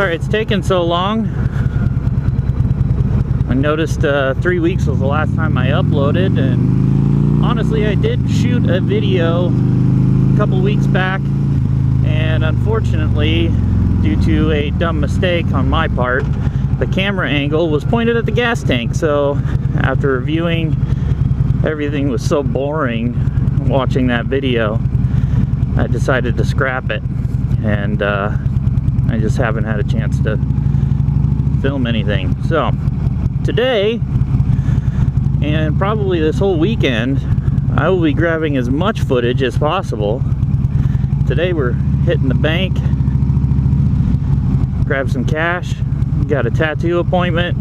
Sorry it's taken so long. I noticed 3 weeks was the last time I uploaded, and honestly I did shoot a video a couple weeks back, and unfortunately, due to a dumb mistake on my part, the camera angle was pointed at the gas tank. So after reviewing, everything was so boring watching that video, I decided to scrap it, and I just haven't had a chance to film anything. So today, and probably this whole weekend, I will be grabbing as much footage as possible. Today we're hitting the bank, grab some cash, got a tattoo appointment,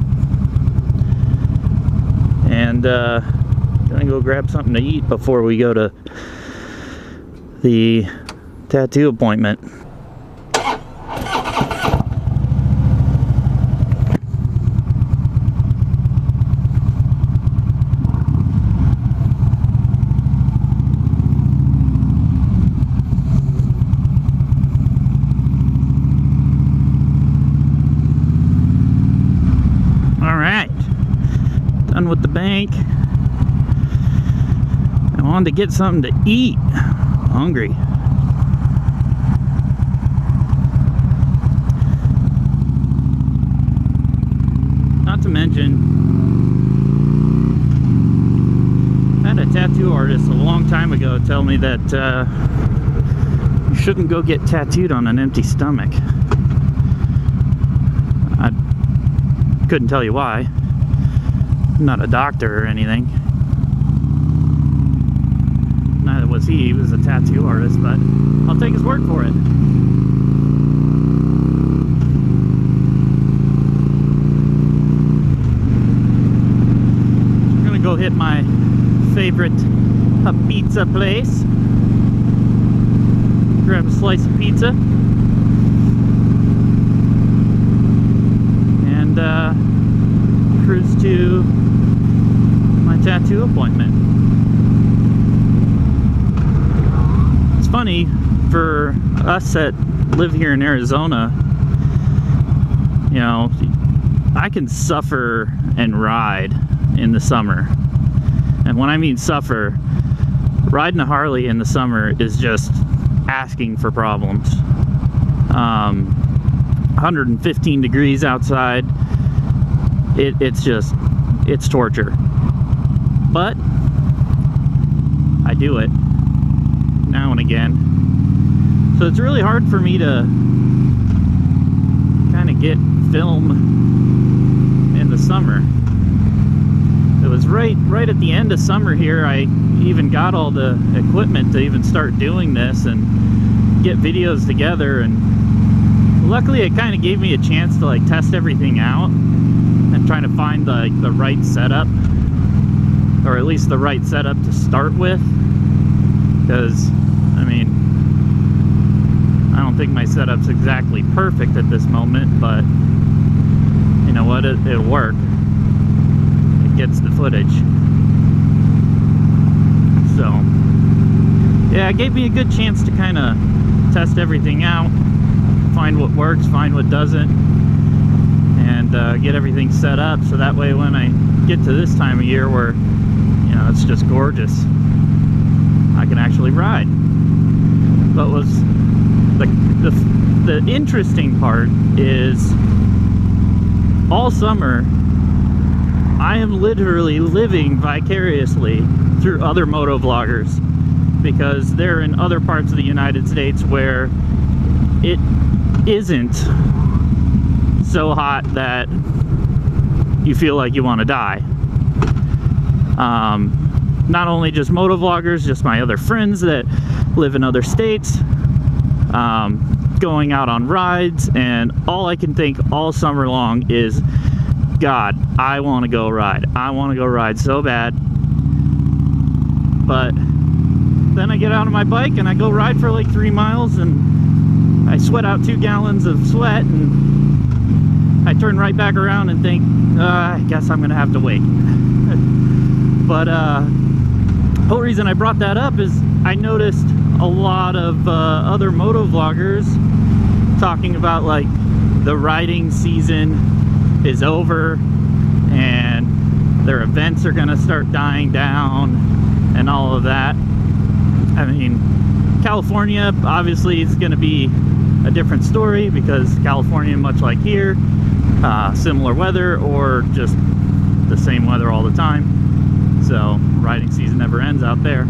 and gonna go grab something to eat before we go to the tattoo appointment. Done with the bank. I wanted to get something to eat. I'm hungry. Not to mention, I had a tattoo artist a long time ago tell me that you shouldn't go get tattooed on an empty stomach. I couldn't tell you why. I'm not a doctor or anything. Neither was he. He was a tattoo artist, but I'll take his word for it. I'm gonna go hit my favorite pizza place. Grab a slice of pizza. And cruise to my tattoo appointment. It's funny, for us that live here in Arizona, you know, I can suffer and ride in the summer. And when I mean suffer, riding a Harley in the summer is just asking for problems. 115 degrees outside. It's torture. But I do it now and again. So it's really hard for me to kind of get film in the summer. It was right at the end of summer here, I even got all the equipment to even start doing this and get videos together, and luckily it kind of gave me a chance to like test everything out and trying to find the right setup, or at least the right setup to start with, because I mean, I don't think my setup's exactly perfect at this moment, but you know what, it'll work. It gets the footage. So yeah, it gave me a good chance to kind of test everything out, find what works, find what doesn't, and get everything set up, so that way when I get to this time of year where, you know, it's just gorgeous, I can actually ride. But was the interesting part is, all summer I am literally living vicariously through other motovloggers, because they're in other parts of the United States where it isn't so hot that you feel like you want to die. Not only just motovloggers, just my other friends that live in other states, going out on rides, and all I can think all summer long is, God, I want to go ride. I want to go ride so bad. But then I get out on my bike and I go ride for like 3 miles, and I sweat out 2 gallons of sweat, and I turn right back around and think, I guess I'm gonna have to wait. But the whole reason I brought that up is I noticed a lot of other motovloggers talking about like the riding season is over and their events are gonna start dying down and all of that. I mean, California obviously is gonna be a different story because California, much like here, similar weather or just the same weather all the time. So riding season never ends out there.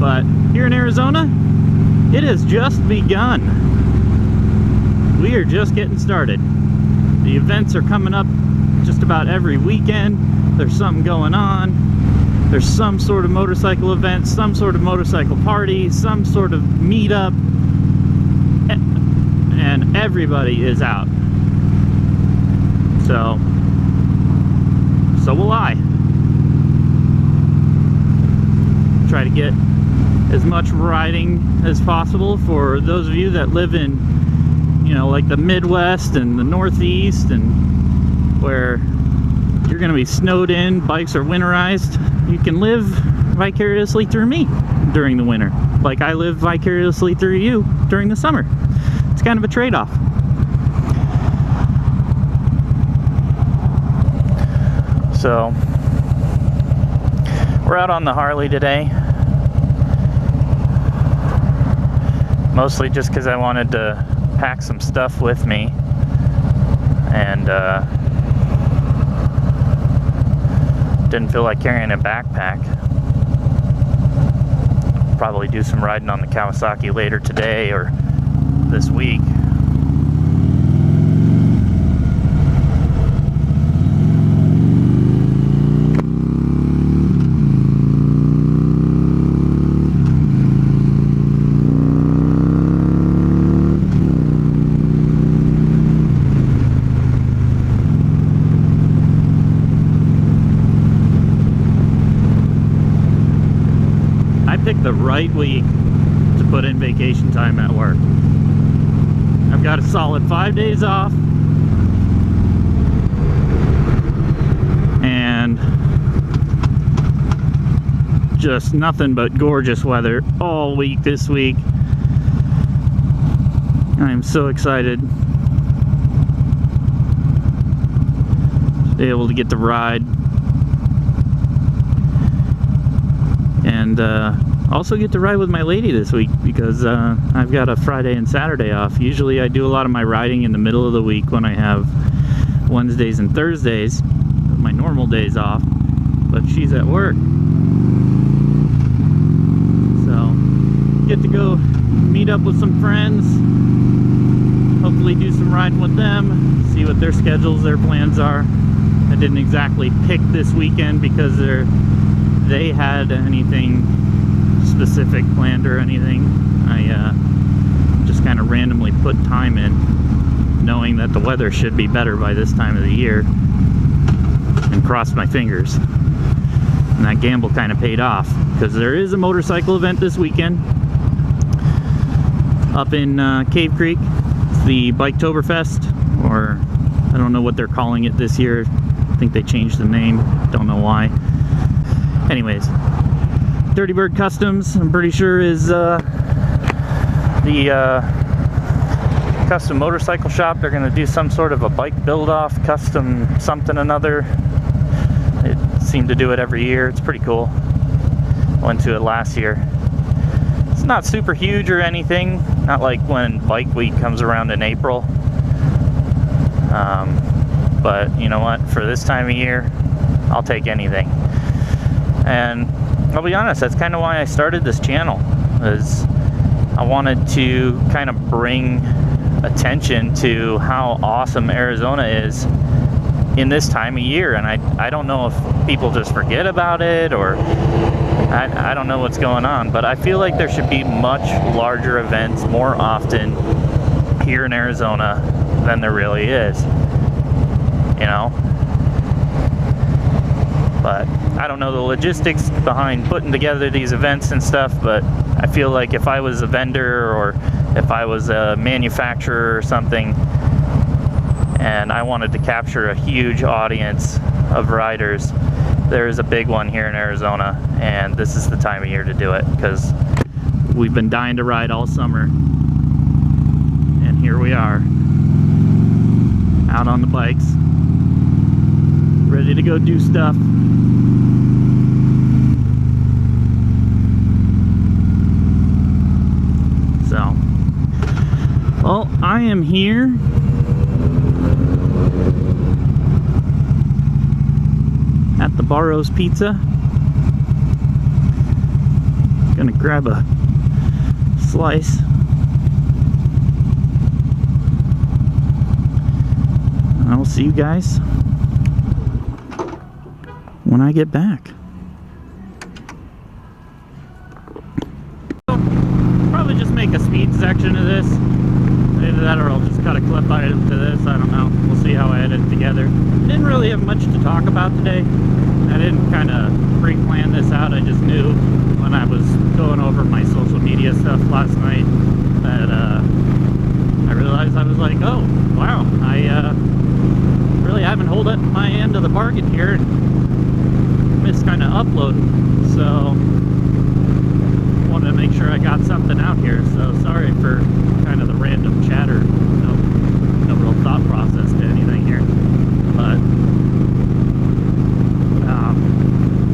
But here in Arizona, it has just begun. We are just getting started. The events are coming up just about every weekend. There's something going on. There's some sort of motorcycle event, some sort of motorcycle party, some sort of meetup, and everybody is out. So will I. Try to get as much riding as possible for those of you that live in, you know, like the Midwest and the Northeast, and where you're going to be snowed in, bikes are winterized. You can live vicariously through me during the winter, like I live vicariously through you during the summer. It's kind of a trade-off. So we're out on the Harley today, mostly just because I wanted to pack some stuff with me, and didn't feel like carrying a backpack. Probably do some riding on the Kawasaki later today or this week. Picked the right week to put in vacation time at work. I've got a solid 5 days off, and just nothing but gorgeous weather all week this week. I'm so excited to be able to get to ride, and also get to ride with my lady this week because I've got a Friday and Saturday off. Usually I do a lot of my riding in the middle of the week when I have Wednesdays and Thursdays, my normal days off, but she's at work. So get to go meet up with some friends, hopefully do some riding with them, see what their schedules, their plans are. I didn't exactly pick this weekend because they had anything specific planned or anything. I just kind of randomly put time in, knowing that the weather should be better by this time of the year, and crossed my fingers. And that gamble kind of paid off, because there is a motorcycle event this weekend up in Cave Creek. It's the Biketoberfest, or I don't know what they're calling it this year. I think they changed the name, don't know why. Anyways, Dirty Bird Customs, I'm pretty sure, is the custom motorcycle shop. They're going to do some sort of a bike build-off, custom something another. It seemed to do it every year. It's pretty cool. Went to it last year. It's not super huge or anything, not like when Bike Week comes around in April. But you know what, for this time of year, I'll take anything. And I'll be honest, that's kind of why I started this channel, is I wanted to kind of bring attention to how awesome Arizona is in this time of year. And I don't know if people just forget about it, or I don't know what's going on, but I feel like there should be much larger events more often here in Arizona than there really is, you know? But I don't know the logistics behind putting together these events and stuff, but I feel like if I was a vendor or if I was a manufacturer or something and I wanted to capture a huge audience of riders, there's a big one here in Arizona, and this is the time of year to do it, because we've been dying to ride all summer, and here we are. out on the bikes, ready to go do stuff. So, well, I am here at the Barrows Pizza. Gonna grab a slice. I'll see you guys when I get back. Probably just make a speed section of this. Either that or I'll just cut a clip item to this. I don't know. We'll see how I edit it together. I didn't really have much to talk about today. I didn't kind of pre-plan this out. I just knew when I was going over my social media stuff last night that I realized I was like, oh, wow, I really haven't held up my end of the bargain here. Missed kind of uploading, so wanted to make sure I got something out here. So sorry for kind of the random chatter. No real thought process to anything here, but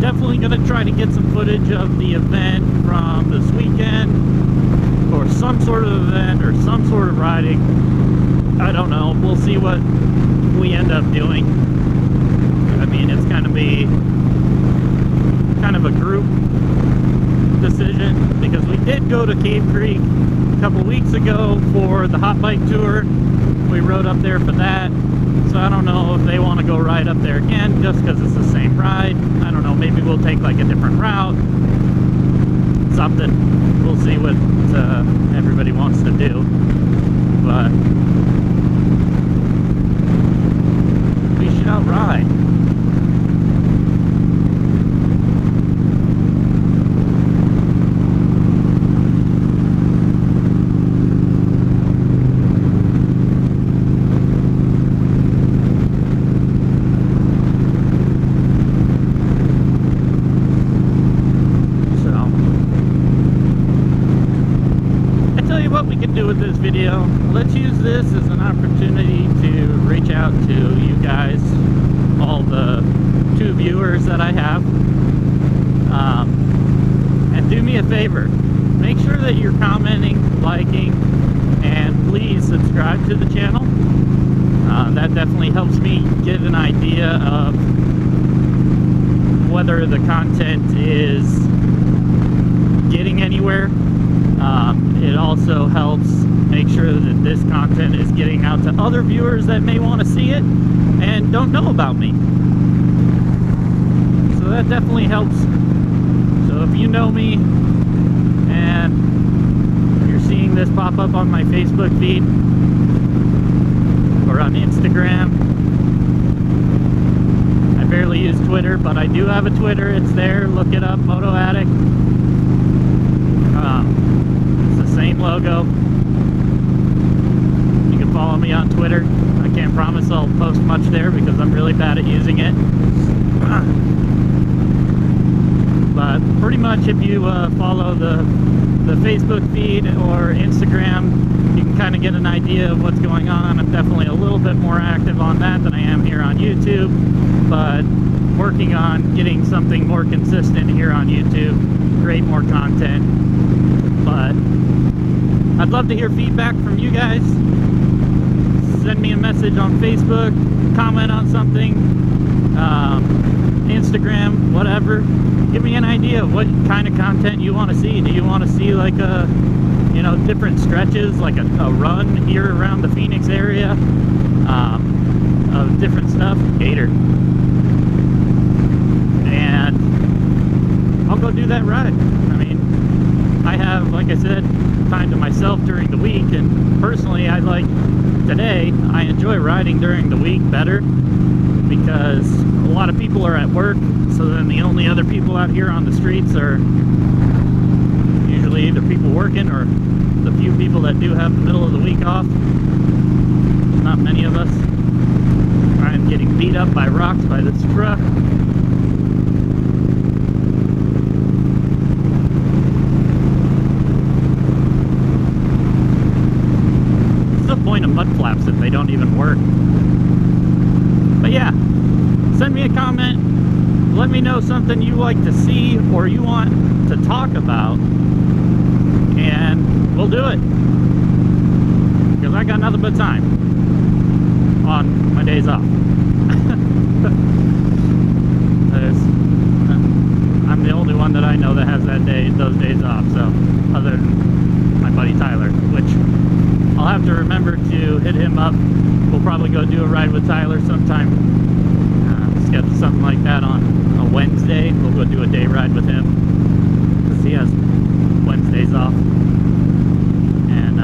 definitely gonna try to get some footage of the event from this weekend, or some sort of event, or some sort of riding. I don't know. We'll see what we end up doing. I mean, it's gonna be kind of a group decision, because we did go to Cave Creek a couple weeks ago for the hot bike tour. We rode up there for that, so I don't know if they want to go ride up there again just because it's the same ride. I don't know, maybe we'll take like a different route, something. We'll see what everybody wants to do, but we shall ride. With this video, let's use this as an opportunity to reach out to you guys, all the 2 viewers that I have, and do me a favor, make sure that you're commenting, liking, and please subscribe to the channel. That definitely helps me get an idea of whether the content is getting anywhere. It also helps make sure that this content is getting out to other viewers that may want to see it and don't know about me. So that definitely helps. So if you know me and you're seeing this pop up on my Facebook feed or on Instagram, I barely use Twitter, but I do have a Twitter. It's there. Look it up, Moto Addict. Same logo. You can follow me on Twitter. I can't promise I'll post much there because I'm really bad at using it. But pretty much if you follow the Facebook feed or Instagram, you can kind of get an idea of what's going on. I'm definitely a little bit more active on that than I am here on YouTube, but working on getting something more consistent here on YouTube, create more content. But I'd love to hear feedback from you guys. Send me a message on Facebook, comment on something, Instagram, whatever. Give me an idea of what kind of content you want to see. Do you want to see like a, you know, different stretches, like a run here around the Phoenix area, of different stuff? Gator. And I'll go do that ride. I mean, I have, like I said, time to myself during the week, and personally I enjoy riding during the week better because a lot of people are at work, so then the only other people out here on the streets are usually either people working or the few people that do have the middle of the week off. Not many of us. I'm getting beat up by rocks by this truck. What's the point of mud flaps if they don't even work? But yeah, send me a comment. Let me know something you like to see or you want to talk about, and we'll do it. Because I got nothing but time on my days off. I'm the only one that I know that has those days off. So, other than my buddy Tyler, which I'll have to remember to hit him up. We'll probably go do a ride with Tyler sometime. Schedule something like that on a Wednesday. We'll go do a day ride with him because he has Wednesdays off, and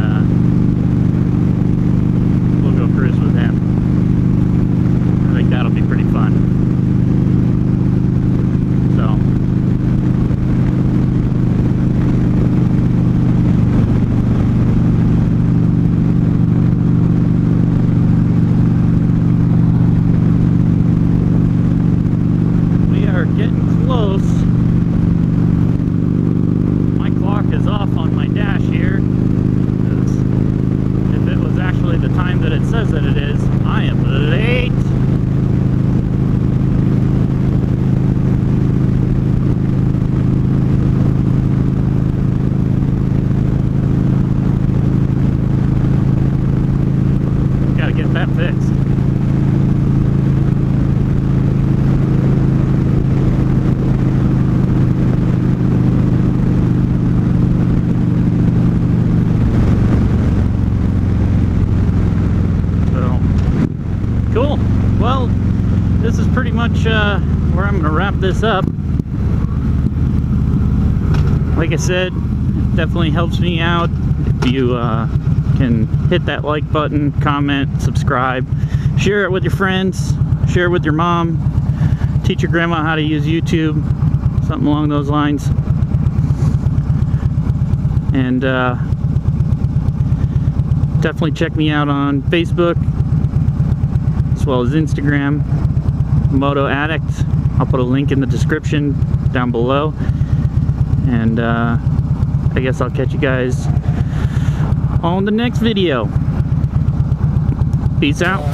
we'll go cruise with him. I think that'll be pretty fun. So. Getting close. My clock is off on my dash here. If it was actually the time that it says that it is, I am late. Gotta get that fixed. Cool. Well, this is pretty much where I'm going to wrap this up. Like I said, it definitely helps me out if you can hit that like button, comment, subscribe, share it with your friends, share it with your mom, teach your grandma how to use YouTube, something along those lines. And definitely check me out on Facebook, as well as Instagram, Moto Addict. I'll put a link in the description down below. And I guess I'll catch you guys on the next video. Peace out.